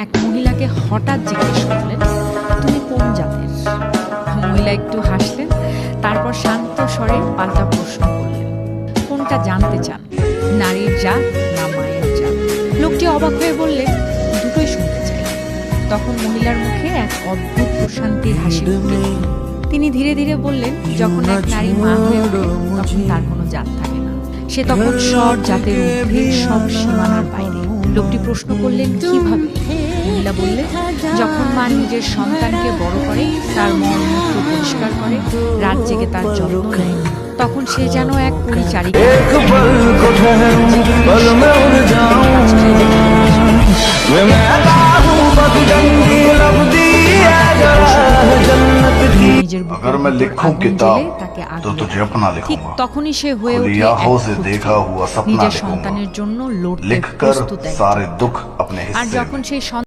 এক মহিলাকে হঠাৎ জিজ্ঞেস করলেন, তুমি কোন জাতের? মহিলা একটু হাসলেন, তারপর শান্ত স্বরে পাল্টা প্রশ্ন করলেন, কোনটা জানতে চান, নারীর জাত না মায়ের জাত? লোকটি অবাক হয়ে বললেন, দুটোই শুনতে চাই। তখন মহিলার মুখে এক অদ্ভুত প্রশান্তির হাসি ফুটে উঠল। তিনি ধীরে ধীরে বললেন, যখন এক নারী মা হয়ে ওঠে তখন তার কোনো জাত থাকে না, সে তখন সব জাতের ঊর্ধ্বে, সব সীমানার বাইরে। লোকটি প্রশ্ন করলেন, কিভাবে? মহিলা বললেন, যখন মা নিজের সন্তানকে বড় করে, তার মল মূত্র পরিষ্কার করে, রাত জেগে তার যত্ন নেয়, তখন সে যেন এক পরিচারিকা। अगर मैं लिखूं किताब तो तुझे अपना ঠিক लिखूंगा। তখনই সে হয়ে ওঠে आंखों से देखा हुआ सपना নিজের लिखूंगा। সন্তানের জন্য লড়তে लिखकर প্রস্তুত একজন। सारे दुख अपने আর हिस्से যখন সেই